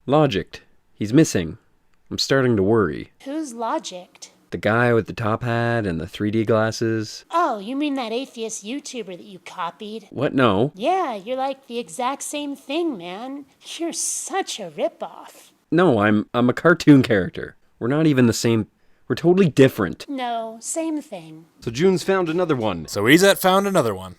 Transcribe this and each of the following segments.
Logicked. He's missing. I'm starting to worry. Who's Logicked? The guy with the top hat and the 3D glasses. Oh, you mean that atheist YouTuber that you copied? What? No. Yeah, you're like the exact same thing, man. You're such a ripoff. No, I'm a cartoon character. We're not even the same. We're totally different. No, same thing. So June's found another one. So Ezet found another one.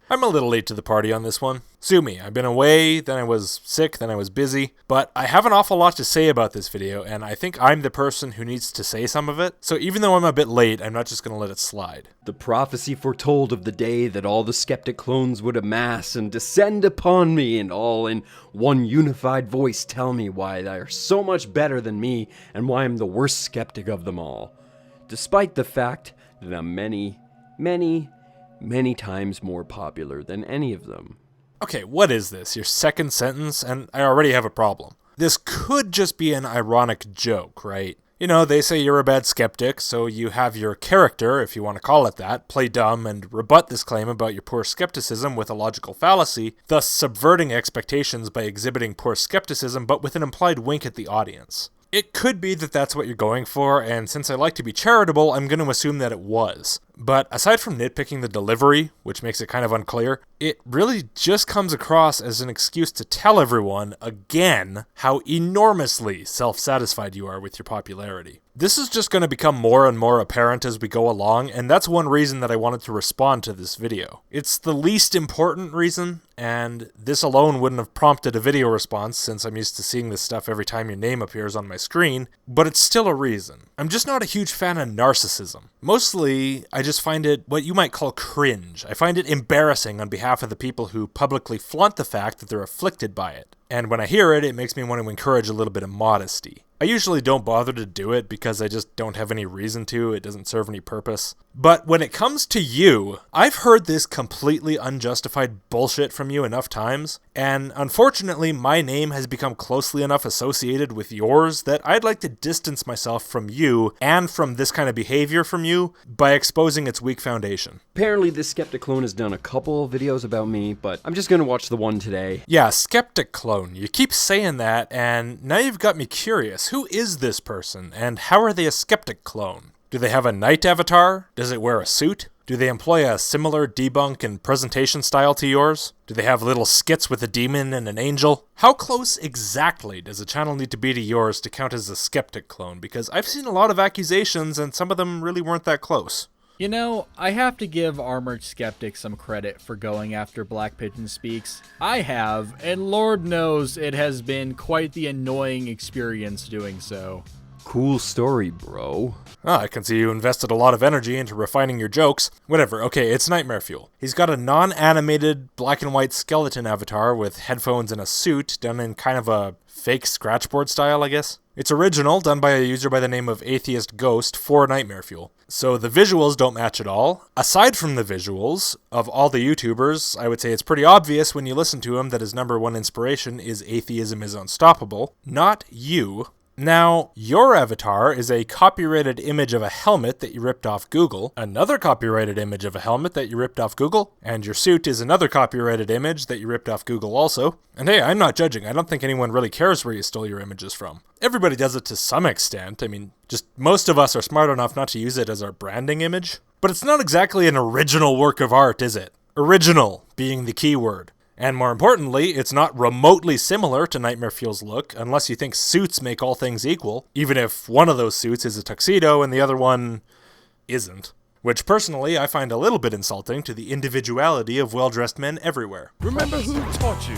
I'm a little late to the party on this one. Sue me, I've been away, then I was sick, then I was busy, but I have an awful lot to say about this video, and I think I'm the person who needs to say some of it, so even though I'm a bit late, I'm not just gonna let it slide. The prophecy foretold of the day that all the skeptic clones would amass and descend upon me and all in one unified voice tell me why they are so much better than me and why I'm the worst skeptic of them all. Despite the fact that I'm many times more popular than any of them. Okay, what is this? Your second sentence? And I already have a problem. This could just be an ironic joke, right? You know, they say you're a bad skeptic, so you have your character, if you want to call it that, play dumb and rebut this claim about your poor skepticism with a logical fallacy, thus subverting expectations by exhibiting poor skepticism but with an implied wink at the audience. It could be that that's what you're going for, and since I like to be charitable, I'm going to assume that it was. But aside from nitpicking the delivery, which makes it kind of unclear, it really just comes across as an excuse to tell everyone, again, how enormously self-satisfied you are with your popularity. This is just going to become more and more apparent as we go along, and that's one reason that I wanted to respond to this video. It's the least important reason, and this alone wouldn't have prompted a video response since I'm used to seeing this stuff every time your name appears on my screen, but it's still a reason. I'm just not a huge fan of narcissism. Mostly, I just find it what you might call cringe. I find it embarrassing on behalf of the people who publicly flaunt the fact that they're afflicted by it. And when I hear it, it makes me want to encourage a little bit of modesty. I usually don't bother to do it because I just don't have any reason to, it doesn't serve any purpose. But when it comes to you, I've heard this completely unjustified bullshit from you enough times, and unfortunately my name has become closely enough associated with yours that I'd like to distance myself from you and from this kind of behavior from you by exposing its weak foundation. Apparently this skeptic clone has done a couple of videos about me, but I'm just gonna watch the one today. Yeah, skeptic clone. You keep saying that, and now you've got me curious. Who is this person, and how are they a skeptic clone? Do they have a night avatar? Does it wear a suit? Do they employ a similar debunk and presentation style to yours? Do they have little skits with a demon and an angel? How close exactly does a channel need to be to yours to count as a skeptic clone? Because I've seen a lot of accusations, and some of them really weren't that close. You know, I have to give Armoured Skeptic some credit for going after Black Pigeon Speaks. I have, and Lord knows it has been quite the annoying experience doing so. Cool story, bro. I can see you invested a lot of energy into refining your jokes. Whatever, okay, it's Nightmare Fuel. He's got a non-animated black and white skeleton avatar with headphones and a suit done in kind of a fake scratchboard style, I guess. It's original, done by a user by the name of Atheist Ghost for Nightmare Fuel. So the visuals don't match at all. Aside from the visuals, of all the YouTubers, I would say it's pretty obvious when you listen to him that his number one inspiration is Atheism is Unstoppable, not you. Now, your avatar is a copyrighted image of a helmet that you ripped off Google, another copyrighted image of a helmet that you ripped off Google, and your suit is another copyrighted image that you ripped off Google also. And hey, I'm not judging. I don't think anyone really cares where you stole your images from. Everybody does it to some extent. I mean, just most of us are smart enough not to use it as our branding image. But it's not exactly an original work of art, is it? Original being the key word. And more importantly, it's not remotely similar to Nightmare Fuel's look, unless you think suits make all things equal, even if one of those suits is a tuxedo and the other one isn't. Which personally I find a little bit insulting to the individuality of well-dressed men everywhere. Remember who taught you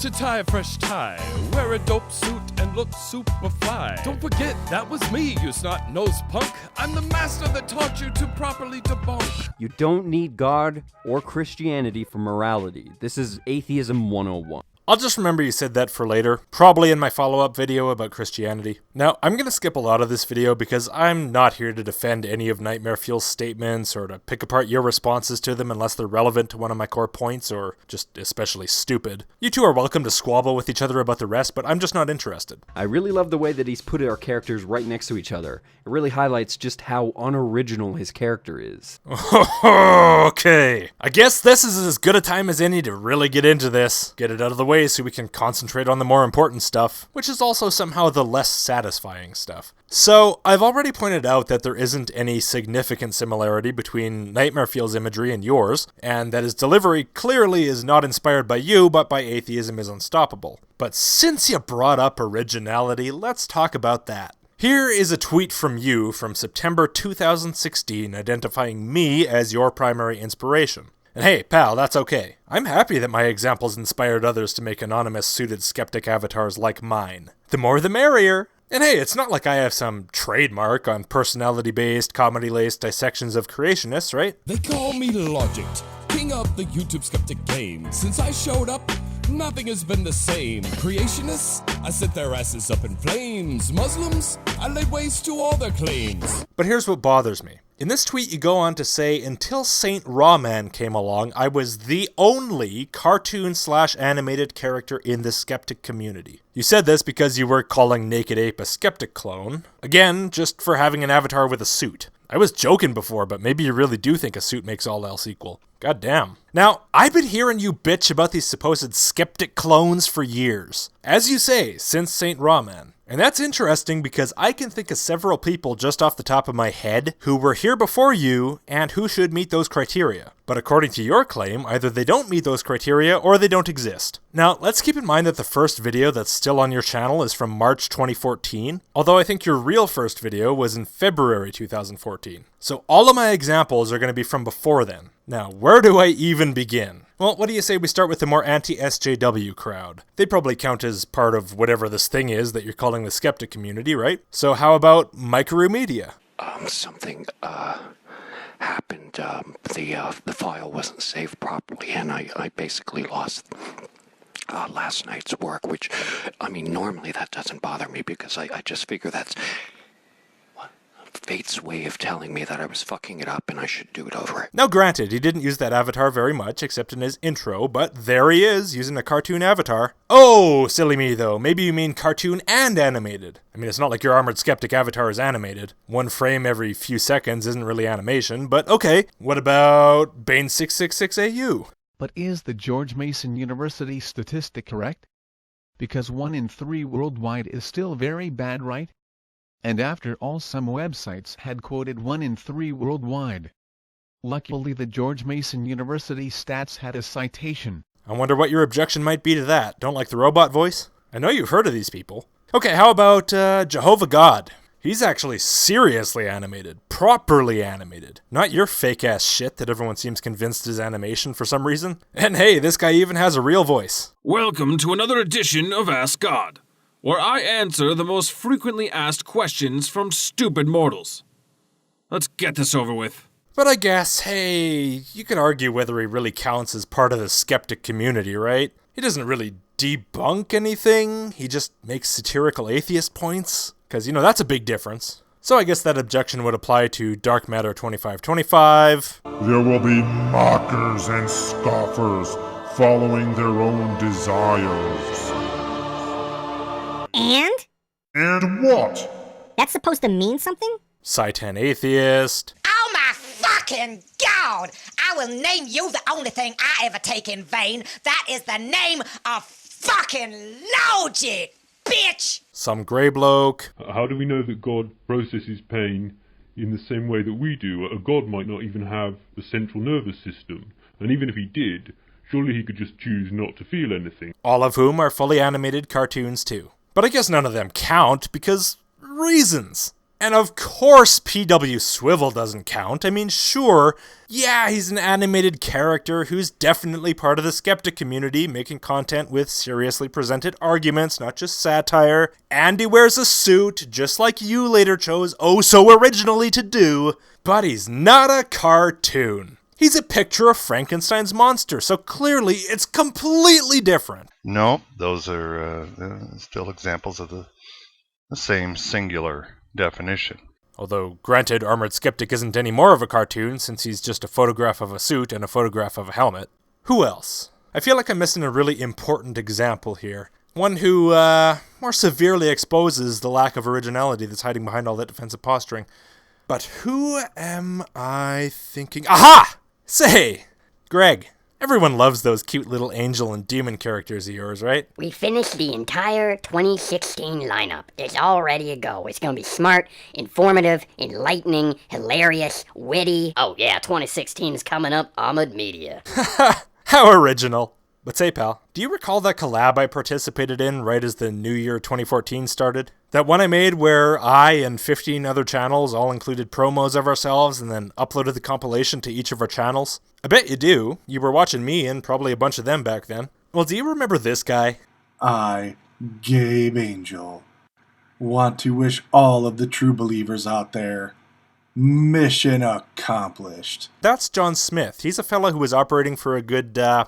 to tie a fresh tie, wear a dope suit, and look super fly? Don't forget, that was me, you snot-nosed punk. I'm the master that taught you to properly debunk. You don't need God or Christianity for morality. This is Atheism 101. I'll just remember you said that for later, probably in my follow-up video about Christianity. Now, I'm going to skip a lot of this video because I'm not here to defend any of Nightmare Fuel's statements or to pick apart your responses to them unless they're relevant to one of my core points or just especially stupid. You two are welcome to squabble with each other about the rest, but I'm just not interested. I really love the way that he's put our characters right next to each other. It really highlights just how unoriginal his character is. Okay, I guess this is as good a time as any to really get into this. Get it out of the way way so we can concentrate on the more important stuff, which is also somehow the less satisfying stuff. So, I've already pointed out that there isn't any significant similarity between Nightmare Fuel's imagery and yours, and that his delivery clearly is not inspired by you, but by Atheism is Unstoppable. But since you brought up originality, let's talk about that. Here is a tweet from you from September 2016 identifying me as your primary inspiration. And hey, pal, that's okay. I'm happy that my examples inspired others to make anonymous suited skeptic avatars like mine. The more the merrier. And hey, it's not like I have some trademark on personality-based, comedy-laced dissections of creationists, right? They call me Logicked, king of the YouTube skeptic game. Since I showed up, nothing has been the same. Creationists, I set their asses up in flames. Muslims, I lay waste to all their claims. But here's what bothers me. In this tweet, you go on to say, until Saint Rawman came along, I was the only cartoon/animated character in the skeptic community. You said this because you were calling Naked Ape a skeptic clone. Again, just for having an avatar with a suit. I was joking before, but maybe you really do think a suit makes all else equal. God damn. Now, I've been hearing you bitch about these supposed skeptic clones for years. As you say, since Saint Rawman. And that's interesting because I can think of several people just off the top of my head who were here before you and who should meet those criteria. But according to your claim, either they don't meet those criteria or they don't exist. Now, let's keep in mind that the first video that's still on your channel is from March 2014, although I think your real first video was in February 2014. So all of my examples are going to be from before then. Now, where do I even begin? Well, what do you say we start with the more anti-SJW crowd? They probably count as part of whatever this thing is that you're calling the skeptic community, right? So how about Micromedia? Something happened. The file wasn't saved properly, and I basically lost last night's work, which, I mean, normally that doesn't bother me because I just figure that's fate's way of telling me that I was fucking it up and I should do it over. Now granted, he didn't use that avatar very much, except in his intro, but there he is, using a cartoon avatar. Oh, silly me though, maybe you mean cartoon and animated. I mean, it's not like your Armored Skeptic avatar is animated. One frame every few seconds isn't really animation, but okay. What about Bane666AU? But is the George Mason University statistic correct? Because 1 in 3 worldwide is still very bad, right? And after all, some websites had quoted 1 in 3 worldwide. Luckily the George Mason University stats had a citation. I wonder what your objection might be to that. Don't like the robot voice? I know you've heard of these people. Okay, how about Jehovah God? He's actually seriously animated. Properly animated. Not your fake-ass shit that everyone seems convinced is animation for some reason. And hey, this guy even has a real voice. Welcome to another edition of Ask God, where I answer the most frequently asked questions from stupid mortals. Let's get this over with. But I guess, hey, you could argue whether he really counts as part of the skeptic community, right? He doesn't really debunk anything, he just makes satirical atheist points. Because, you know, that's a big difference. So I guess that objection would apply to Dark Matter 2525. There will be mockers and scoffers following their own desires. And? And what? That's supposed to mean something? Saitan Atheist. Oh my fucking God! I will name you the only thing I ever take in vain. That is the name of fucking Logic, bitch! Some grey bloke. How do we know that God processes pain in the same way that we do? A God might not even have a central nervous system. And even if he did, surely he could just choose not to feel anything. All of whom are fully animated cartoons too. But I guess none of them count because reasons. And of course PW Swivel doesn't count. I mean, sure, yeah, he's an animated character who's definitely part of the skeptic community, making content with seriously presented arguments, not just satire. And he wears a suit, just like you later chose oh so originally to do. But he's not a cartoon. He's a picture of Frankenstein's monster, so clearly it's completely different. No, those are still examples of the same singular definition. Although, granted, Armored Skeptic isn't any more of a cartoon since he's just a photograph of a suit and a photograph of a helmet. Who else? I feel like I'm missing a really important example here. One who, more severely exposes the lack of originality that's hiding behind all that defensive posturing. But who am I thinking? Aha! Say, Greg, Everyone loves those cute little angel and demon characters of yours, right? We finished the entire 2016 lineup. It's all ready to go. It's gonna be smart, informative, enlightening, hilarious, witty. Oh yeah, 2016 is coming up. Armoured Media. How original. But say, pal, do you recall that collab I participated in right as the new year 2014 started? That one I made where I and 15 other channels all included promos of ourselves and then uploaded the compilation to each of our channels? I bet you do. You were watching me and probably a bunch of them back then. Well, do you remember this guy? I, Gabe Angel, want to wish all of the true believers out there mission accomplished. That's John Smith. He's a fella who was operating for a good, I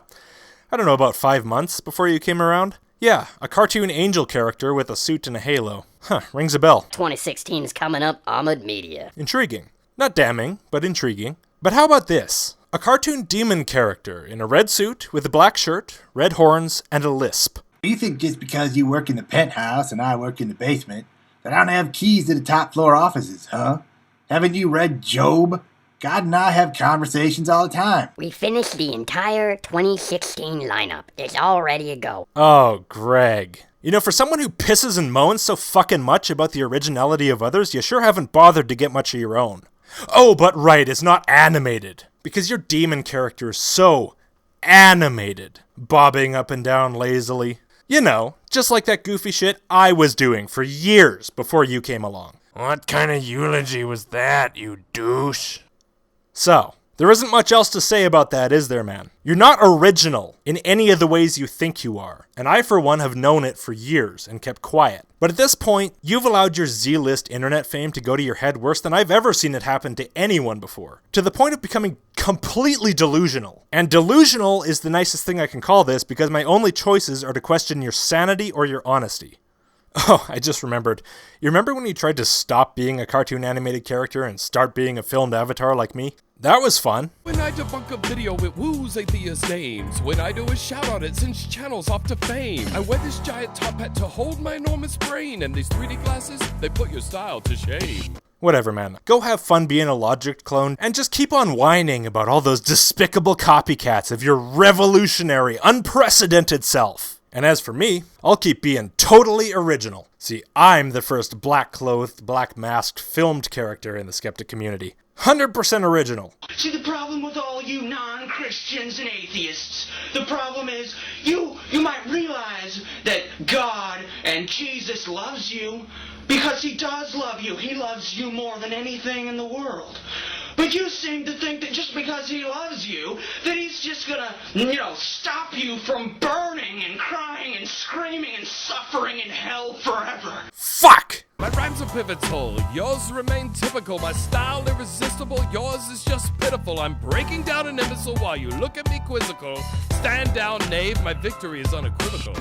don't know, about 5 months before you came around? Yeah, a cartoon angel character with a suit and a halo. Huh, rings a bell. 2016 is coming up. Armoured Media. Intriguing. Not damning, but intriguing. But how about this? A cartoon demon character in a red suit with a black shirt, red horns, and a lisp. You think just because you work in the penthouse and I work in the basement that I don't have keys to the top floor offices, huh? Haven't you read Job? God and I have conversations all the time. We finished the entire 2016 lineup. It's all ready to go. Oh, Greg. You know, for someone who pisses and moans so fucking much about the originality of others, you sure haven't bothered to get much of your own. Oh, but right, it's not animated. Because your demon character is so animated. Bobbing up and down lazily. You know, just like that goofy shit I was doing for years before you came along. What kind of eulogy was that, you douche? So, there isn't much else to say about that, is there, man? You're not original in any of the ways you think you are, and I, for one, have known it for years and kept quiet. But at this point, you've allowed your Z-list internet fame to go to your head worse than I've ever seen it happen to anyone before, to the point of becoming completely delusional. And delusional is the nicest thing I can call this because my only choices are to question your sanity or your honesty. Oh, I just remembered. You remember when you tried to stop being a cartoon animated character and start being a filmed avatar like me? That was fun. When I debunk a video, it woos atheist names. When I do a shout out, it sends channels off to fame. I wear this giant top hat to hold my enormous brain, and these 3D glasses, they put your style to shame. Whatever, man. Go have fun being a Logicked clone, and just keep on whining about all those despicable copycats of your revolutionary, unprecedented self. And as for me, I'll keep being totally original. See, I'm the first black-clothed, black-masked, filmed character in the skeptic community. 100% original. See, the problem with all you non-Christians and atheists, the problem is you might realize that God and Jesus loves you because he does love you. He loves you more than anything in the world. But you seem to think that just because he loves you, that he's just gonna, stop you from burning and crying and screaming and suffering in hell forever. Fuck! My rhymes are pivotal, yours remain typical. My style irresistible, yours is just pitiful. I'm breaking down an imbecile while you look at me quizzical. Stand down, knave, my victory is unequivocal.